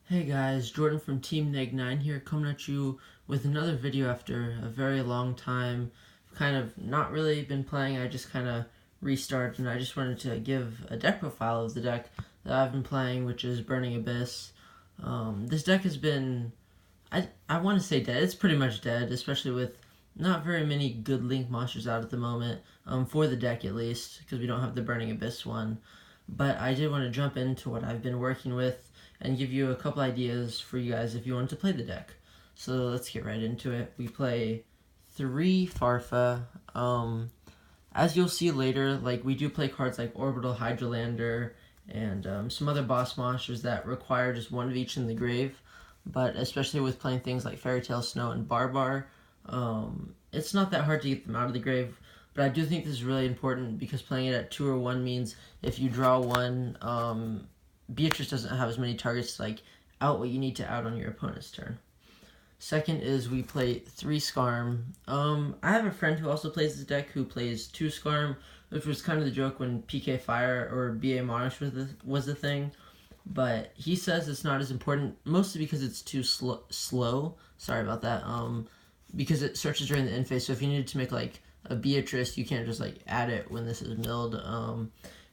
Hey guys, Jordan from Team Neg9 here, coming at you with another video after a very long time. Kind of not really been playing, I just kind of restarted, and I just wanted to give a deck profile of the deck that I've been playing, which is Burning Abyss. This deck has been, I want to say dead. It's pretty much dead, especially with not very many good Link monsters out at the moment, for the deck at least, because we don't have the Burning Abyss one. But I did want to jump into what I've been working with and give you a couple ideas for you guys if you want to play the deck. So let's get right into it. We play 3 Farfa. As you'll see later, we do play cards like Orbital Hydrolander and some other boss monsters that require just one of each in the grave. But especially with playing things like Fairy Tale Snow and Barbar, it's not that hard to get them out of the grave. But I do think this is really important because playing it at 2 or 1 means if you draw 1, Beatrice doesn't have as many targets to out what you need to out on your opponent's turn. Second is we play 3 Skarm. I have a friend who also plays this deck who plays 2 Skarm, which was kind of the joke when PK Fire or BA Monarch was the thing. But he says it's not as important, mostly because it's too slow. Sorry about that. Because it searches during the end phase, so if you needed to make a Beatrice, you can't just add it when this is milled.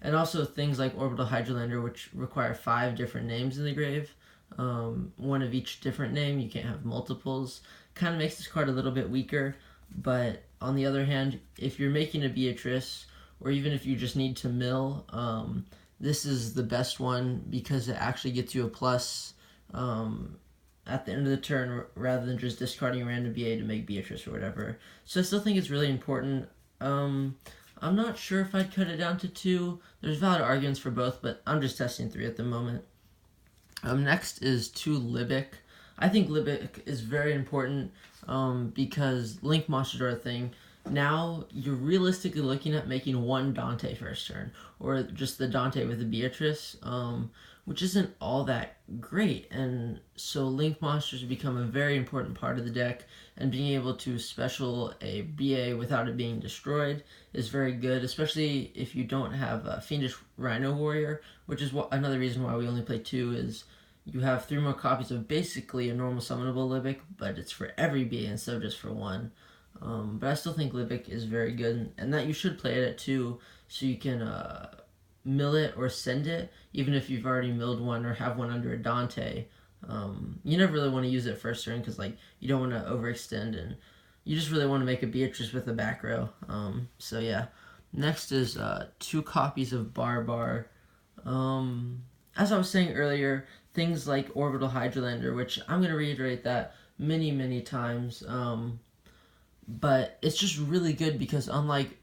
And also things like Orbital Hydrolander, which require 5 different names in the grave. One of each different name, you can't have multiples. Kind of makes this card a little bit weaker, but on the other hand, if you're making a Beatrice, or even if you just need to mill, this is the best one because it actually gets you a plus at the end of the turn rather than just discarding a random BA to make Beatrice or whatever. So I still think it's really important. I'm not sure if I'd cut it down to 2. There's valid arguments for both, but I'm just testing 3 at the moment. Next is 2 Libic. I think Libic is very important because Link monsters are a thing. Now you're realistically looking at making 1 Dante first turn, or just the Dante with the Beatrice, which isn't all that great. And so Link monsters become a very important part of the deck, and being able to special a BA without it being destroyed is very good, especially if you don't have a Fiendish Rhino Warrior, which is another reason why we only play 2, is you have 3 more copies of basically a normal summonable Libic, but it's for every BA instead of just for 1. But I still think Libic is very good, and that you should play it at 2 so you can mill it or send it, even if you've already milled 1 or have 1 under a Dante. You never really want to use it first turn because you don't want to overextend, and you just really want to make a Beatrice with a back row. So yeah. Next is 2 copies of Barbar. As I was saying earlier, things like Orbital Hydrolander, which I'm going to reiterate that many times, but it's just really good because unlike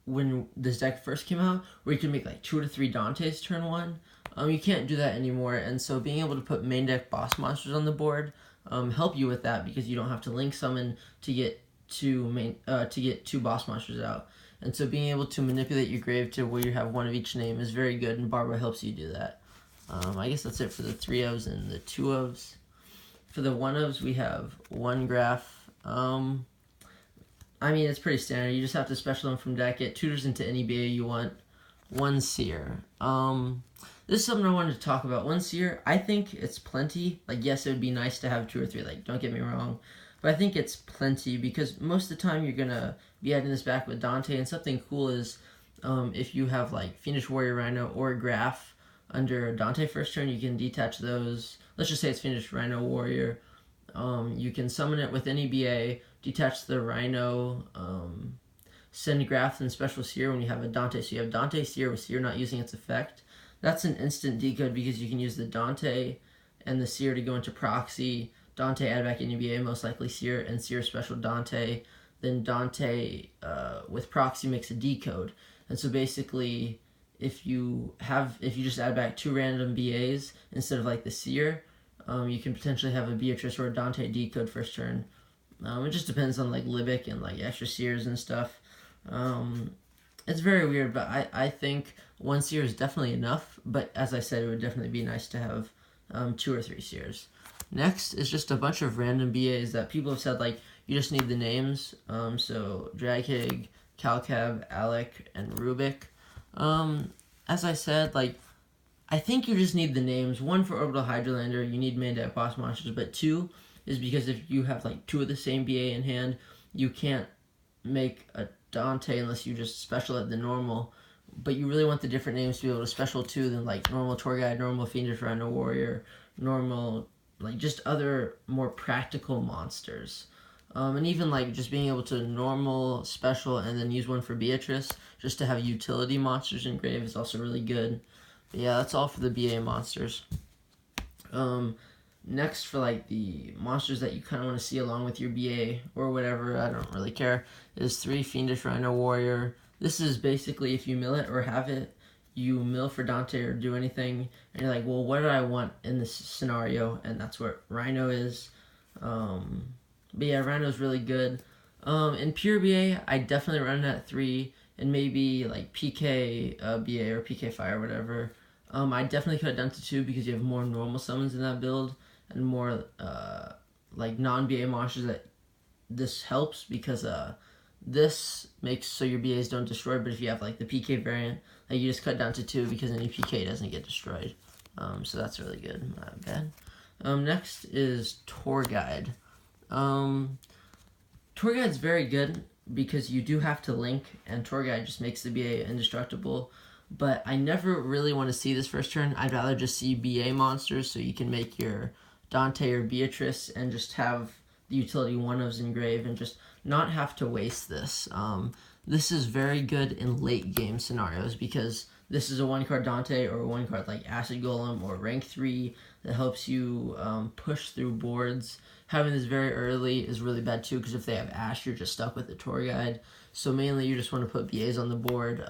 when this deck first came out, where you could make 2 to 3 Dantes turn 1, you can't do that anymore, and so being able to put main deck boss monsters on the board help you with that because you don't have to link summon to get 2 boss monsters out. And so being able to manipulate your grave to where you have 1 of each name is very good, and Barbar helps you do that. I guess that's it for the 3 ofs and the 2 ofs. For the 1 ofs, we have 1 Graph. I mean, it's pretty standard. You just have to special them from deck. It tutors into any BA you want. 1 Seer. This is something I wanted to talk about. 1 Seer, I think it's plenty. Yes, it would be nice to have 2 or 3. Don't get me wrong. But I think it's plenty because most of the time you're going to be adding this back with Dante. And something cool is if you have Fiendish Warrior Rhino or Graph under Dante first turn, you can detach those. Let's just say it's Fiendish Rhino Warrior. You can summon it with any BA, detach the Rhino, send Graph and special Seer when you have a Dante. So you have Dante Seer with Seer not using its effect. That's an instant decode because you can use the Dante and the Seer to go into proxy. Dante add back any BA, most likely Seer, and Seer special Dante. Then Dante with proxy makes a decode. And so basically, if you just add back 2 random BAs instead of the Seer, you can potentially have a Beatrice or a Dante decode first turn. It just depends on Libic and extra Seers and stuff. It's very weird, but I think 1 Seer is definitely enough. But as I said, it would definitely be nice to have 2 or 3 Seers. Next is just a bunch of random BAs that people have said you just need the names. So Draghig, Calcab, Alec, and Rubik. As I said, I think you just need the names. One, for Orbital Hydrolander, you need main deck boss monsters, but two is because if you have like two of the same BA in hand, you can't make a Dante unless you just special at the normal. But you really want the different names to be able to special too than like normal Tour Guide, normal Fiendish Rhino Warrior, normal, like just other more practical monsters. And even like just being able to normal, special, and then use one for Beatrice just to have utility monsters in grave is also really good. But yeah, that's all for the BA monsters. Next, for like the monsters that you kind of want to see along with your BA or whatever, I don't really care, is 3 Fiendish Rhino Warrior. This is basically if you mill it or have it, you mill for Dante or do anything, and you're like, well, what do I want in this scenario? And that's what Rhino is. But yeah, Rhino's really good. In pure BA, I definitely run it at 3, and maybe like PK BA or PK Fire or whatever. I definitely could have done to 2 because you have more normal summons in that build and more like non-BA monsters that this helps because this makes so your BAs don't destroy, but if you have like the PK variant, like you just cut down to 2 because any PK doesn't get destroyed. So that's really good, not bad. Next is Tour Guide. Tour Guide's very good because you do have to link, and Tour Guide just makes the BA indestructible. But I never really want to see this first turn. I'd rather just see BA monsters so you can make your Dante or Beatrice and just have the utility one-ofs in grave and just not have to waste this. This is very good in late game scenarios because this is a 1-card Dante or a 1-card like Acid Golem or rank 3 that helps you push through boards. Having this very early is really bad too because if they have Ash, you're just stuck with the Tour Guide. So mainly you just want to put BAs on the board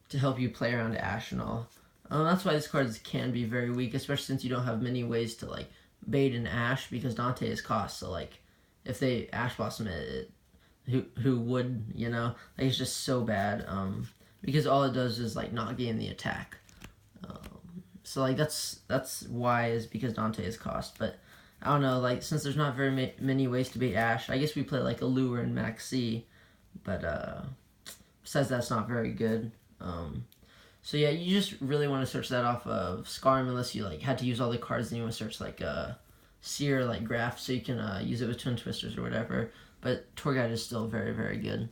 to help you play around Ash and all. That's why these cards can be very weak, especially since you don't have many ways to like bait an Ash because Dante is cost. So like if they Ash Blossom it, who would, you know? Like it's just so bad because all it does is like not gain the attack. So like that's why, is because Dante is cost. But I don't know, like since there's not very many ways to bait Ash, I guess we play like Allure and Max C, but besides that's not very good. So yeah, you just really want to search that off of Scarm unless you like had to use all the cards and you want to search like Seer like Graph so you can use it with Twin Twisters or whatever. But Tour Guide is still very, very good.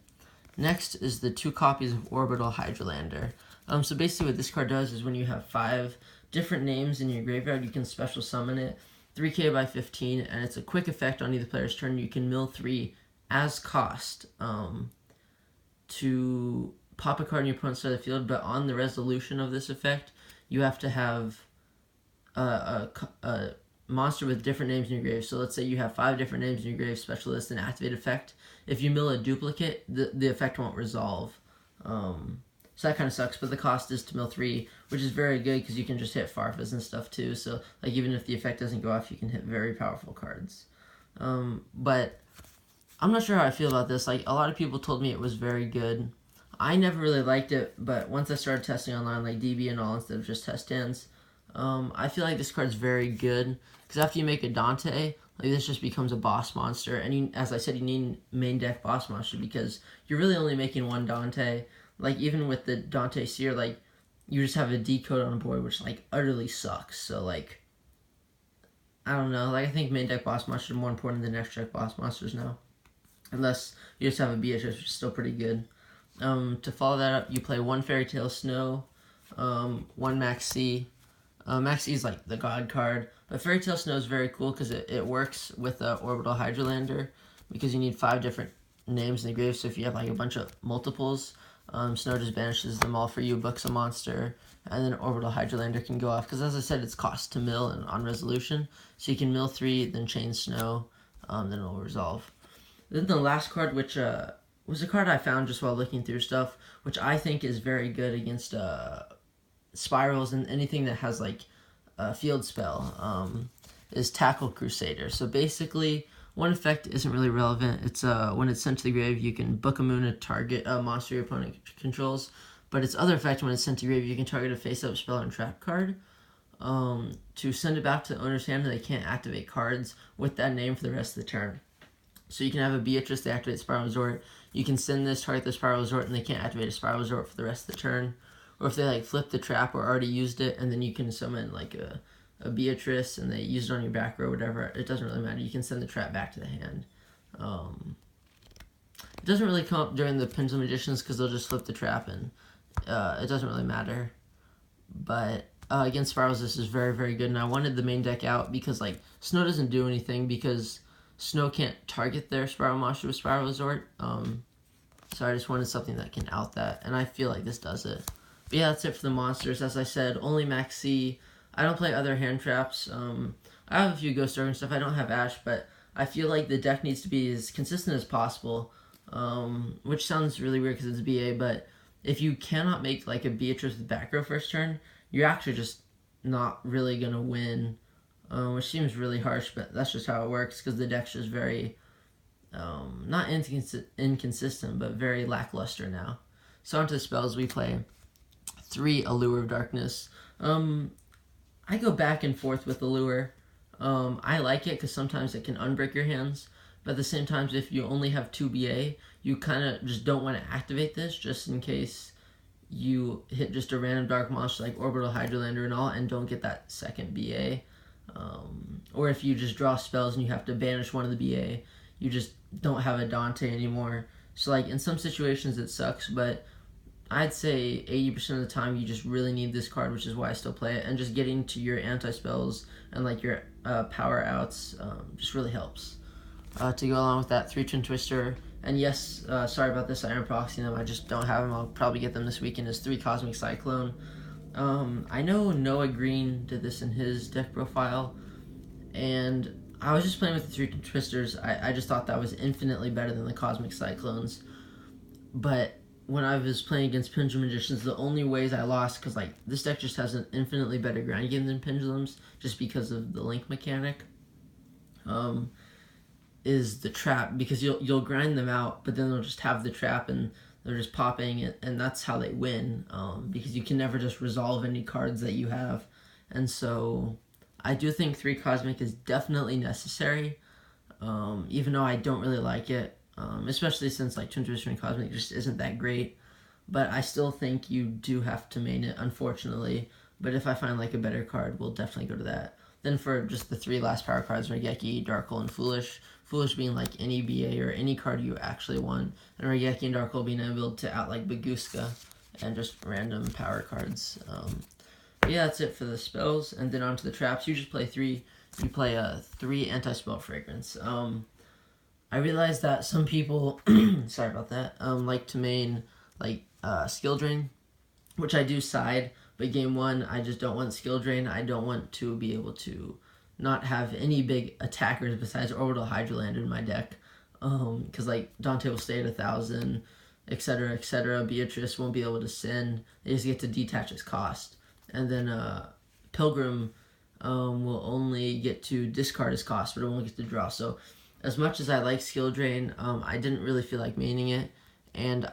Next is the 2 copies of Orbital Hydrolander. So basically what this card does is when you have 5 different names in your graveyard, you can special summon it 3k by 15, and it's a quick effect on either player's turn. You can mill 3 as cost to pop a card in your opponent's side of the field, but on the resolution of this effect, you have to have a monster with different names in your grave. So let's say you have 5 different names in your grave, specialist, and activate effect. If you mill a duplicate, the effect won't resolve. So that kind of sucks, but the cost is to mill 3, which is very good because you can just hit Farfas and stuff too. So like even if the effect doesn't go off, you can hit very powerful cards. But I'm not sure how I feel about this. Like a lot of people told me it was very good. I never really liked it, but once I started testing online, like DB and all, instead of just test stands, I feel like this card's very good. Because after you make a Dante, like this just becomes a boss monster. And you, as I said, you need main deck boss monster because you're really only making 1 Dante. Like even with the Dante Seer, like you just have a decode on a board, which like utterly sucks. So like, I don't know. Like I think main deck boss monsters are more important than next deck boss monsters now. Unless you just have a Beatrice, which is still pretty good. To follow that up, you play 1 Fairy Tale Snow, 1 Max C. Max C is like the god card, but Fairy Tale Snow is very cool because it works with Orbital Hydrolander because you need 5 different names in the grave. So if you have like a bunch of multiples, Snow just banishes them all for you, books a monster, and then Orbital Hydrolander can go off because as I said, it's cost to mill and on resolution. So you can mill 3, then chain Snow, then it'll resolve. Then the last card, which was a card I found just while looking through stuff, which I think is very good against spirals and anything that has like a field spell, is Tackle Crusader. So basically, one effect isn't really relevant. It's when it's sent to the grave, you can book a moon a target monster your opponent controls. But its other effect, when it's sent to the grave, you can target a face-up spell and trap card to send it back to the owner's hand, and they can't activate cards with that name for the rest of the turn. So you can have a Beatrice, they activate Spiral Resort. You can send this, target the Spiral Resort, and they can't activate a Spiral Resort for the rest of the turn. or if they like flip the trap or already used it, and then you can summon like a Beatrice and they use it on your back row or whatever. It doesn't really matter. You can send the trap back to the hand. It doesn't really come up during the Pendulum Magicians because they'll just flip the trap and it doesn't really matter. But against Spirals, this is very, very good. And I wanted the main deck out because like Snow doesn't do anything because Snow can't target their Spiral Monster with Spiral Resort. So I just wanted something that can out that. And I feel like this does it. But yeah, that's it for the monsters. As I said, only Max C. I don't play other hand traps. I have a few Ghost Ogre and stuff. I don't have Ash, but I feel like the deck needs to be as consistent as possible. Which sounds really weird because it's BA, but if you cannot make like a Beatrice with back row first turn, you're actually just not really going to win, which seems really harsh, but that's just how it works because the deck's just very, not inconsistent, but very lackluster now. So onto the spells, we play 3 Allure of Darkness. I go back and forth with Allure. I like it because sometimes it can unbreak your hands, but at the same time, if you only have 2 BA, you kind of just don't want to activate this just in case you hit just a random dark monster like Orbital Hydrolander and all and don't get that second BA. Or if you just draw spells and you have to banish one of the BA, you just don't have a Dante anymore. So like in some situations it sucks, but I'd say 80% of the time you just really need this card, which is why I still play it. And just getting to your anti-spells and like your power outs just really helps. To go along with that, 3 Twin Twister, and yes, sorry about this, I am proxying them, I just don't have them, I'll probably get them this weekend, is 3 Cosmic Cyclone. I know Noah Green did this in his deck profile, and I was just playing with the 3 Twin Twisters. I just thought that was infinitely better than the Cosmic Cyclones, but when I was playing against Pendulum Magicians, the only ways I lost, because like this deck just has an infinitely better grind game than Pendulums, just because of the link mechanic, is the trap, because you'll grind them out, but then they'll just have the trap and they're just popping it, and that's how they win, because you can never just resolve any cards that you have. And so I do think 3 Cosmic is definitely necessary, even though I don't really like it, especially since like Twin Twister and Cosmic just isn't that great. But I still think you do have to main it, unfortunately. But if I find like a better card, we'll definitely go to that. Then for just the 3 last power cards, Raigeki, Darkle, and Foolish. Foolish being like any BA or any card you actually want, and Raigeki and Darkle being able to out like Baguska and just random power cards. Yeah, that's it for the spells, and then onto the traps. You just play 3. You play 3 anti-spell fragrance. I realized that some people, sorry about that, like to main like skill drain, which I do side. But game 1, I just don't want skill drain. I don't want to be able to not have any big attackers besides Orbital Hydrolander in my deck. Because like Dante will stay at 1,000, etc., etc. Beatrice won't be able to send. They just get to detach its cost. And then Pilgrim will only get to discard its cost, but it won't get to draw. So as much as I like skill drain, I didn't really feel like maining it. And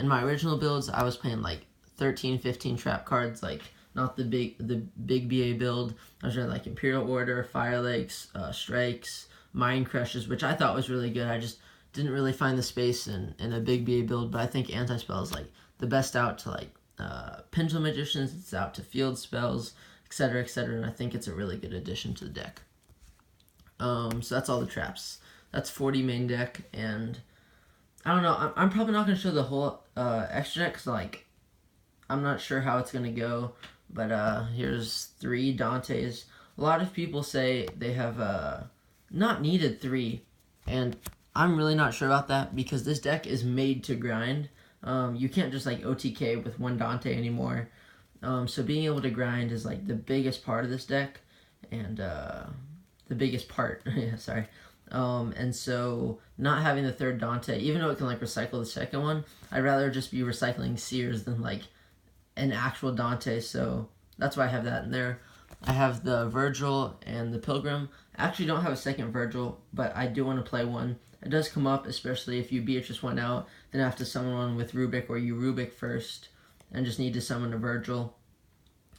in my original builds, I was playing like 13, 15 trap cards, like not the big BA build. I was running like Imperial Order, Fire Lakes, Strikes, Mind Crushes, which I thought was really good. I just didn't really find the space in a big BA build, but I think Anti-Spell is like the best out to like Pendulum Magicians, it's out to Field Spells, etc., etc., and I think it's a really good addition to the deck. So that's all the traps. That's 40 main deck, and I don't know, I'm probably not going to show the whole extra deck, because like, I'm not sure how it's going to go, but here's 3 Dantes. A lot of people say they have not needed 3, and I'm really not sure about that, because this deck is made to grind. You can't just like OTK with 1 Dante anymore. So being able to grind is like the biggest part of this deck, and the biggest part, yeah, sorry. And so not having the 3rd Dante, even though it can like recycle the 2nd one, I'd rather just be recycling Seers than like an actual Dante, so that's why I have that in there. I have the Virgil and the Pilgrim. I actually don't have a 2nd Virgil, but I do want to play one. It does come up, especially if you Beatrice one out, then have to summon one with Rubik, or you Rubik first, and just need to summon a Virgil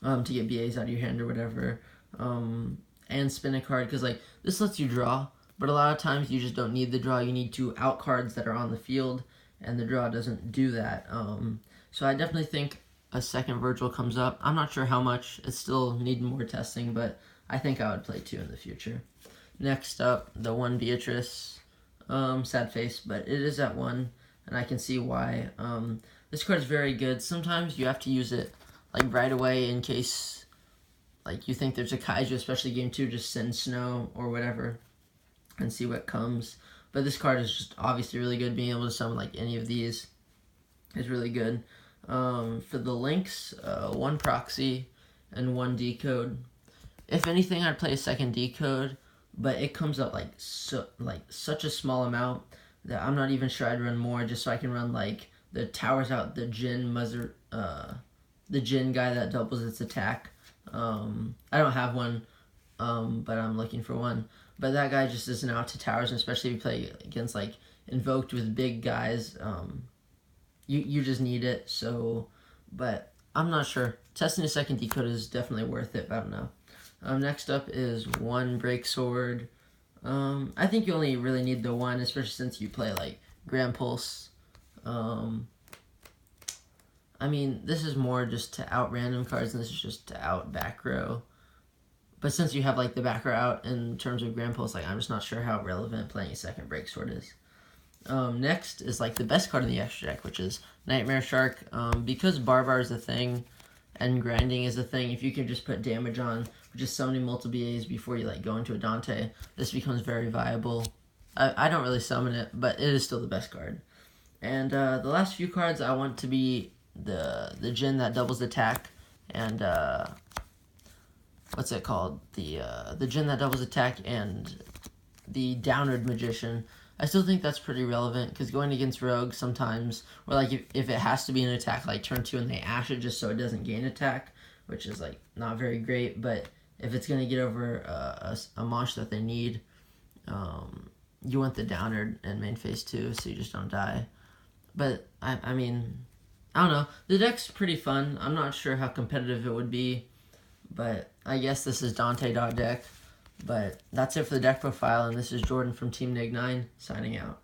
to get BAs out of your hand or whatever, and spin a card, because like this lets you draw, but a lot of times you just don't need the draw. You need to out cards that are on the field, and the draw doesn't do that. So I definitely think a second Virgil comes up. I'm not sure how much. It still needs more testing, but I think I would play 2 in the future. Next up, the 1 Beatrice. Sad face, but it is at 1, and I can see why. This card is very good. Sometimes you have to use it like right away in case like you think there's a Kaiju, especially game 2, just send Snow or whatever and see what comes. But this card is just obviously really good. Being able to summon like any of these is really good. For the links, 1 Proxy and 1 Decode. If anything, I'd play a second Decode, but it comes up like such a small amount that I'm not even sure I'd run more, just so I can run like the towers out the Jin the Jin guy that doubles its attack. I don't have one, but I'm looking for one. But that guy just isn't out to towers, and especially if you play against like invoked with big guys, you just need it. So, but I'm not sure. Testing a second Decode is definitely worth it, but I don't know. Next up is 1 Break Sword. I think you only really need the 1, especially since you play like Grand Pulse. I mean, this is more just to out random cards, and this is just to out back row. But since you have like the back row out in terms of Grand Pulse, like I'm just not sure how relevant playing a second Break Sword is. Next is like the best card in the extra deck, which is Nightmare Shark. Because Barbar is a thing and grinding is a thing, if you can just put damage on, just summoning multiple BAs before you like go into a Dante, this becomes very viable. I don't really summon it, but it is still the best card. And the last few cards I want to be the Jin that doubles attack, and what's it called? The Jin that doubles attack and the Downward Magician. I still think that's pretty relevant, because going against Rogue sometimes, or like if it has to be an attack like turn 2 and they ash it just so it doesn't gain attack, which is like not very great, but if it's going to get over a mosh that they need, you want the Downward and main phase too, so you just don't die. But, I mean, I don't know. The deck's pretty fun. I'm not sure how competitive it would be, but I guess this is Dante.deck. But that's it for the deck profile, and this is Jordan from Team Nig9 signing out.